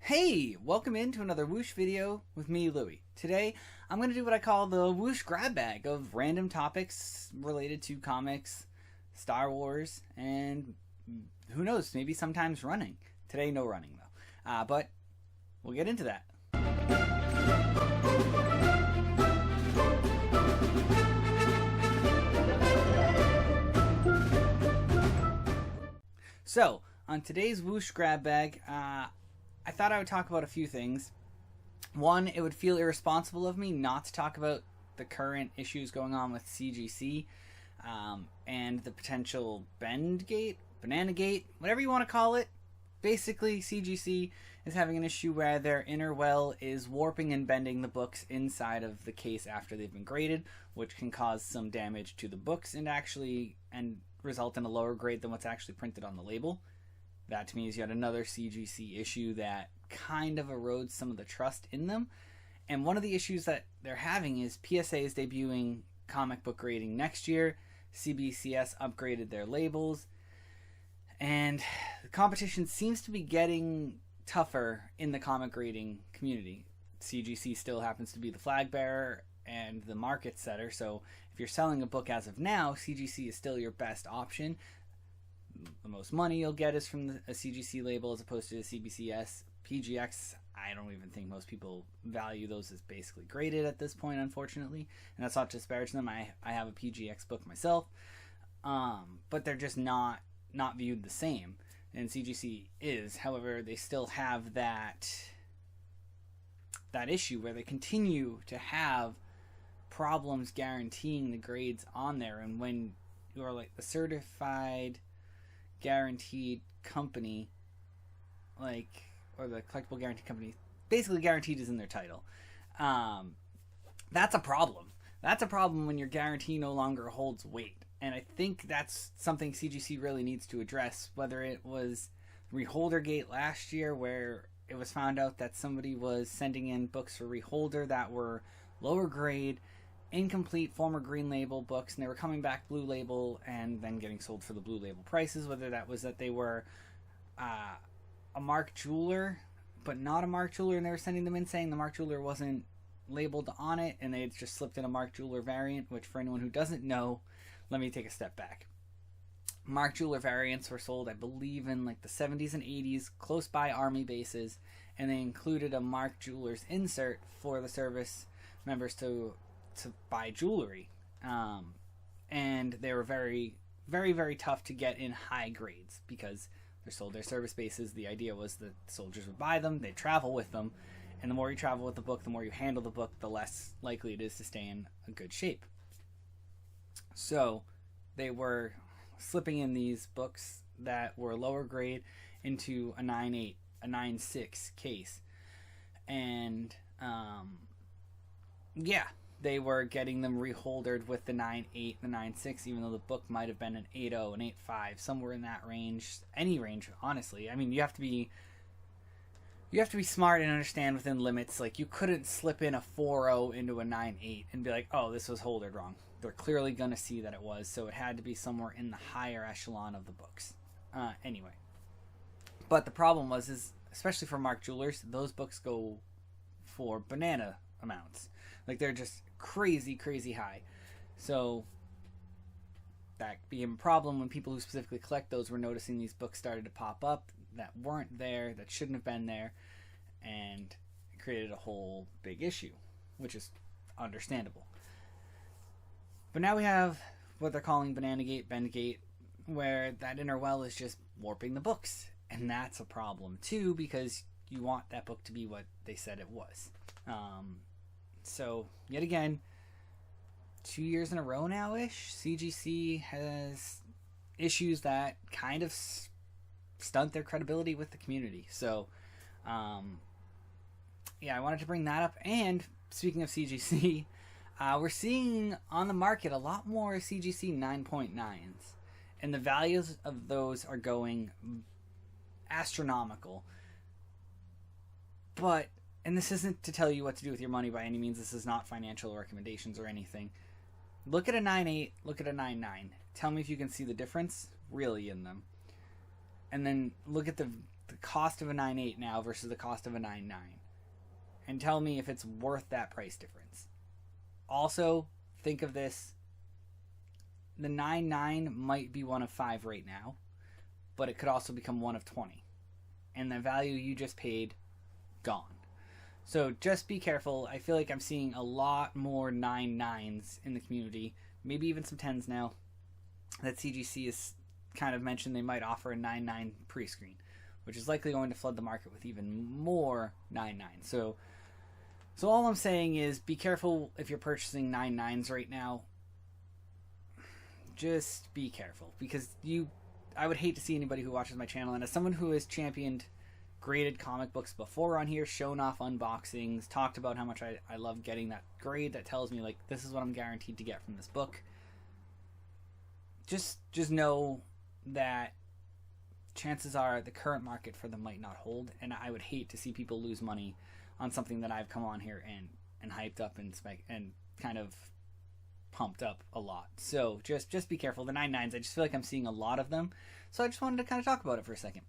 Hey, welcome into another Whoosh video with me, Louie. Today, I'm going to do what I call the Whoosh grab bag of random topics related to comics, Star Wars, and who knows, maybe sometimes running. Today, no running though. But we'll get into that. So, on today's Whoosh grab bag, I thought I would talk about a few things. One, it would feel irresponsible of me not to talk about the current issues going on with CGC and the potential Bendgate, Banana Gate, whatever you want to call it. Basically, CGC is having an issue where their inner well is warping and bending the books inside of the case after they've been graded, which can cause some damage to the books and result in a lower grade than what's actually printed on the label. That to me is yet another CGC issue that kind of erodes some of the trust in them. And one of the issues that they're having is PSA is debuting comic book grading next year. CBCS upgraded their labels. And the competition seems to be getting tougher in the comic grading community. CGC still happens to be the flag bearer and the market setter. So if you're selling a book as of now, CGC is still your best option. The most money you'll get is from a CGC label as opposed to a CBCS. PGX, I don't even think most people value those as basically graded at this point, unfortunately. And that's not to disparage them. I have a PGX book myself. But they're just not viewed the same. And CGC is. However, they still have that issue where they continue to have problems guaranteeing the grades on there. And when you're like the certified guaranteed company, or the collectible guaranteed company, basically guaranteed is in their title. That's a problem. That's a problem when your guarantee no longer holds weight. And I think that's something CGC really needs to address, whether it was Reholder Gate last year where it was found out that somebody was sending in books for Reholder that were lower grade, incomplete former green label books, and they were coming back blue label and then getting sold for the blue label prices, whether that was that they were a Mark Jeweler but not a Mark Jeweler, and they were sending them in saying the Mark Jeweler wasn't labeled on it and they had just slipped in a Mark Jeweler variant, which for anyone who doesn't know, let me take a step back. Mark Jeweler variants were sold, I believe, in like the 70s and 80s close by army bases, and they included a Mark Jeweler's insert for the service members to buy jewelry, and they were very, very, very tough to get in high grades because they're sold their service bases. The idea was that soldiers would buy them, they'd travel with them, and the more you travel with the book, the more you handle the book, the less likely it is to stay in a good shape. So they were slipping in these books that were lower grade into a 9.8, a 9.6 case, and they were getting them reholdered with the 9.8, the 9.6, even though the book might have been an 8.0, an 8.5, somewhere in that range. Any range, honestly. I mean, you have to be smart and understand within limits. Like, you couldn't slip in a 4.0 into a 9.8 and be like, oh, this was holdered wrong. They're clearly going to see that it was, so it had to be somewhere in the higher echelon of the books. Anyway. But the problem was, especially for Mark Jewelers, those books go for banana amounts. Like, they're just crazy, crazy high. So that became a problem when people who specifically collect those were noticing these books started to pop up that weren't there, that shouldn't have been there, and it created a whole big issue, which is understandable. But now we have what they're calling Banana Gate, Bendgate, where that inner well is just warping the books. And that's a problem too, because you want that book to be what they said it was. So, yet again, 2 years in a row now-ish, CGC has issues that kind of stunt their credibility with the community. So, I wanted to bring that up. And speaking of CGC, we're seeing on the market a lot more CGC 9.9s. And the values of those are going astronomical. But, and this isn't to tell you what to do with your money by any means, this is not financial recommendations or anything. Look at a 9.8, look at a 9.9. Tell me if you can see the difference really in them. And then look at the the cost of a 9.8 now versus the cost of a 9.9, and tell me if it's worth that price difference. Also, think of this. The 9.9 might be one of 5 right now, but it could also become one of 20. And the value you just paid, gone. So just be careful. I feel like I'm seeing a lot more 9.9s in the community, maybe even some 10s now, that CGC has kind of mentioned they might offer a 9.9 pre-screen, which is likely going to flood the market with even more 9.9. So all I'm saying is be careful if you're purchasing 9.9s right now. Just be careful, because I would hate to see anybody who watches my channel, and as someone who has championed graded comic books before on here, shown off unboxings, talked about how much I love getting that grade that tells me, like, this is what I'm guaranteed to get from this book. Just know that chances are the current market for them might not hold, and I would hate to see people lose money on something that I've come on here and hyped up and kind of pumped up a lot. So just be careful. The 9.9s, I just feel like I'm seeing a lot of them, so I just wanted to kind of talk about it for a second.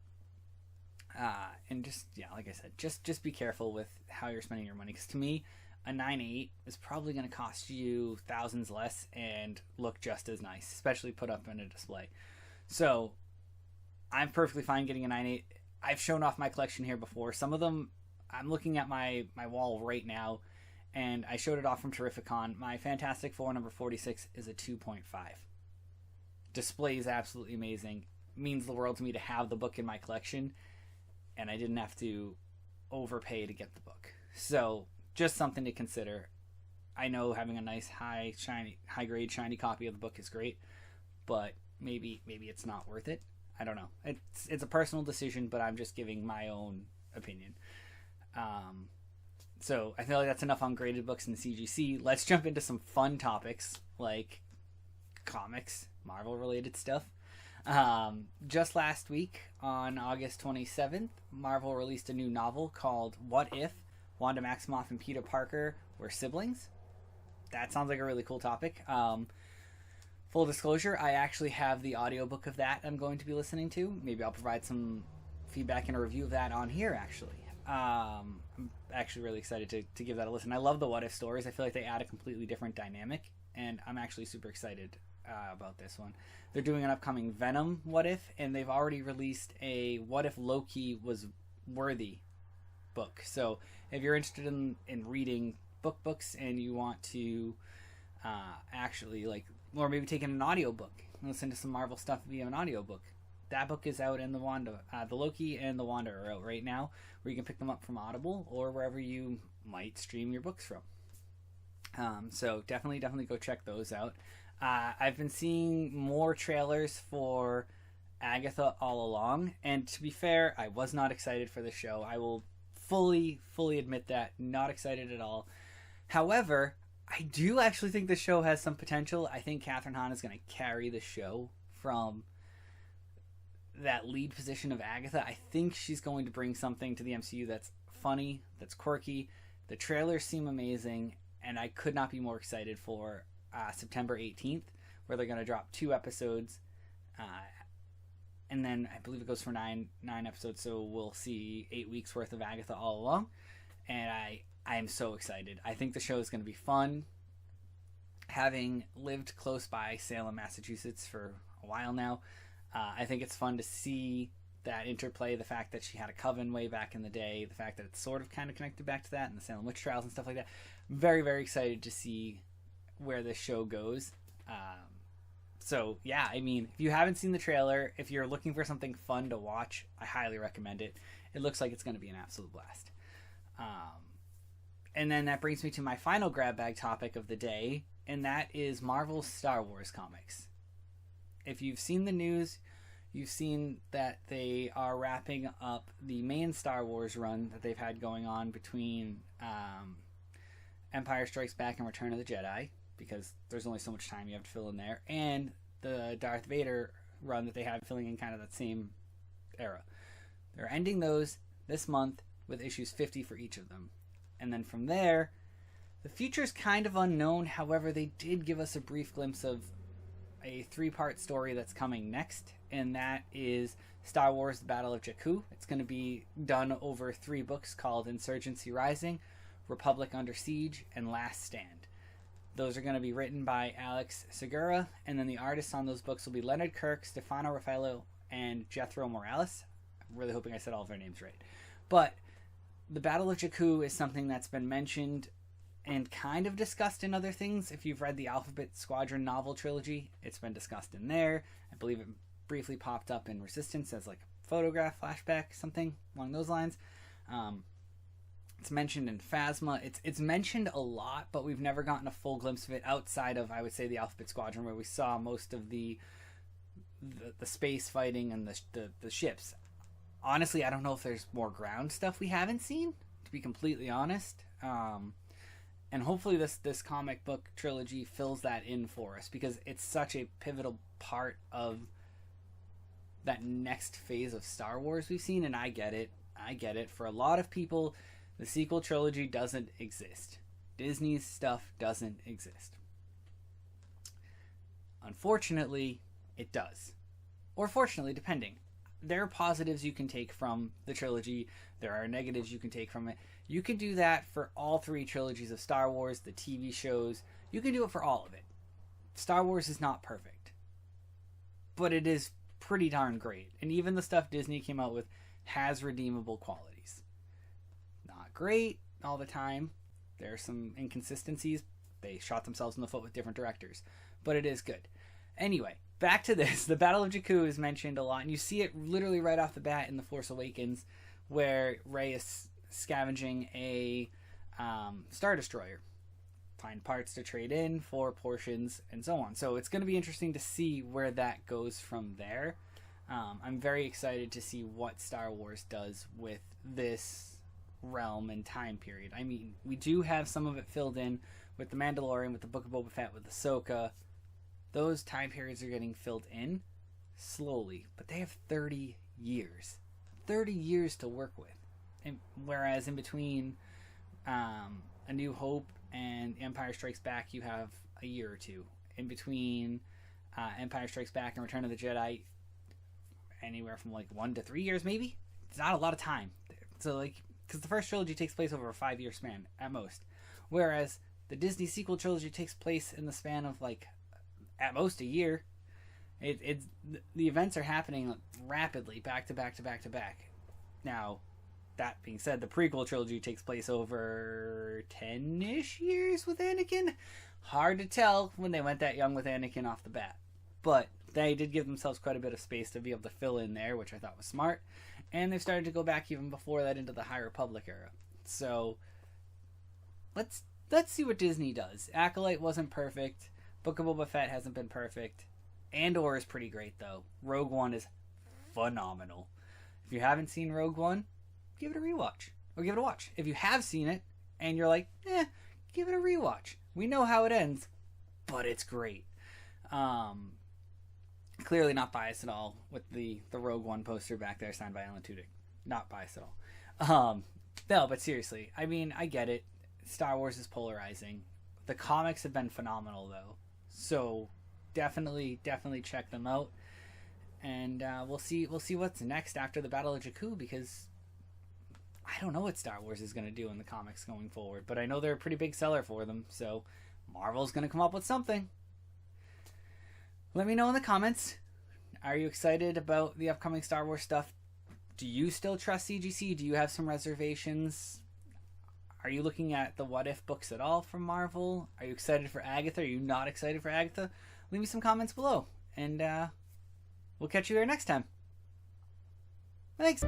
And just, yeah, like I said, just be careful with how you're spending your money, because to me, a 9.8 is probably going to cost you thousands less and look just as nice, especially put up in a display. So I'm perfectly fine getting a 9.8. I've shown off my collection here before. Some of them, I'm looking at my wall right now, and I showed it off from Terrificon. My Fantastic Four number 46 is a 2.5. Display is absolutely amazing. It means the world to me to have the book in my collection, and I didn't have to overpay to get the book. So just something to consider. I know having a nice high grade shiny copy of the book is great, but maybe it's not worth it. I don't know. It's a personal decision, but I'm just giving my own opinion. So I feel like that's enough on graded books in the CGC. Let's jump into some fun topics like comics, Marvel related stuff. Just last week on August 27th, Marvel released a new novel called What If Wanda Maximoff and Peter Parker Were Siblings. That sounds like a really cool topic. Full disclosure, I actually have the audiobook of that I'm going to be listening to. Maybe I'll provide some feedback and a review of that on here, actually. I'm actually really excited to give that a listen. I love the What If stories. I feel like they add a completely different dynamic, and I'm actually super excited about this one. They're doing an upcoming Venom What If, and they've already released a What If Loki Was Worthy book. So if you're interested in reading books and you want to actually, like, or maybe take in an audiobook and listen to some Marvel stuff via an audiobook, that book is out, and the Loki and the Wanda are out right now, where you can pick them up from Audible or wherever you might stream your books from. So definitely go check those out. I've been seeing more trailers for Agatha all along, and to be fair, I was not excited for the show. I will fully admit that. Not excited at all. However, I do actually think the show has some potential. I think Catherine Hahn is going to carry the show from that lead position of Agatha. I think she's going to bring something to the MCU that's funny, that's quirky. The trailers seem amazing, and I could not be more excited for September 18th, where they're going to drop 2 episodes, and then I believe it goes for 9 episodes, so we'll see 8 weeks worth of Agatha all along, and I am so excited. I think the show is going to be fun. Having lived close by Salem, Massachusetts for a while now, I think it's fun to see that interplay, the fact that she had a coven way back in the day, the fact that it's sort of kind of connected back to that, and the Salem witch trials and stuff like that. Very, very excited to see where this show goes. So yeah, I mean, if you haven't seen the trailer, if you're looking for something fun to watch, I highly recommend it. It looks like it's going to be an absolute blast. And then that brings me to my final grab bag topic of the day, and that is Marvel's Star Wars comics. If you've seen the news, you've seen that they are wrapping up the main Star Wars run that they've had going on between Empire Strikes Back and Return of the Jedi, because there's only so much time you have to fill in there, and the Darth Vader run that they have filling in kind of that same era. They're ending those this month with issues 50 for each of them. And then from there, the future is kind of unknown. However, they did give us a brief glimpse of a 3-part story that's coming next, and that is Star Wars: The Battle of Jakku. It's going to be done over 3 books called Insurgency Rising, Republic Under Siege, and Last Stand. Those are going to be written by Alex Segura, and then the artists on those books will be Leonard Kirk, Stefano Raffaello, and Jethro Morales. I'm really hoping I said all of their names right. But the Battle of Jakku is something that's been mentioned and kind of discussed in other things. If you've read the Alphabet Squadron novel trilogy, it's been discussed in there. I believe it briefly popped up in Resistance as like a photograph flashback, something along those lines. It's mentioned in Phasma. It's mentioned a lot, but we've never gotten a full glimpse of it outside of, I would say, the Alphabet Squadron, where we saw most of the space fighting and the ships. Honestly, I don't know if there's more ground stuff we haven't seen, to be completely honest. And hopefully this comic book trilogy fills that in for us, because it's such a pivotal part of that next phase of Star Wars we've seen, and I get it. For a lot of people, the sequel trilogy doesn't exist. Disney's stuff doesn't exist. Unfortunately, it does. Or fortunately, depending. There are positives you can take from the trilogy. There are negatives you can take from it. You can do that for all 3 trilogies of Star Wars, the TV shows. You can do it for all of it. Star Wars is not perfect, but it is pretty darn great. And even the stuff Disney came out with has redeemable qualities. Not great all the time. There are some inconsistencies. They shot themselves in the foot with different directors, but it is good. Anyway, back to this. The Battle of Jakku is mentioned a lot, and you see it literally right off the bat in The Force Awakens, where Rey is scavenging a Star Destroyer. Find parts to trade in for portions and so on. So it's going to be interesting to see where that goes from there. I'm very excited to see what Star Wars does with this realm and time period. I mean, we do have some of it filled in with The Mandalorian, with the Book of Boba Fett, with Ahsoka. Those time periods are getting filled in slowly, but they have 30 years. 30 years to work with. And whereas in between A New Hope and Empire Strikes Back, you have a year or 2. In between Empire Strikes Back and Return of the Jedi, anywhere from like 1 to 3 years maybe. It's not a lot of time. So like, because the first trilogy takes place over a 5-year span at most, whereas the Disney sequel trilogy takes place in the span of like at most a year. The events are happening rapidly, back to back to back to back. Now, that being said, the prequel trilogy takes place over 10-ish years with Anakin. Hard to tell when they went that young with Anakin off the bat. But they did give themselves quite a bit of space to be able to fill in there, which I thought was smart. And they've started to go back even before that into the High Republic era. So, let's see what Disney does. Acolyte wasn't perfect. Book of Boba Fett hasn't been perfect. Andor is pretty great, though. Rogue One is phenomenal. If you haven't seen Rogue One, give it a rewatch. Or give it a watch. If you have seen it, and you're like, give it a rewatch. We know how it ends, but it's great. Clearly not biased at all with the Rogue One poster back there signed by Alan Tudyk. Not biased at all. No, but seriously, I mean, I get it. Star Wars is polarizing. The comics have been phenomenal, though. So definitely check them out. And we'll see what's next after the Battle of Jakku, because I don't know what Star Wars is going to do in the comics going forward, but I know they're a pretty big seller for them, so Marvel's going to come up with something. Let me know in the comments. Are you excited about the upcoming Star Wars stuff? Do you still trust CGC? Do you have some reservations? Are you looking at the What If books at all from Marvel? Are you excited for Agatha? Are you not excited for Agatha? Leave me some comments below, and we'll catch you there next time. Thanks.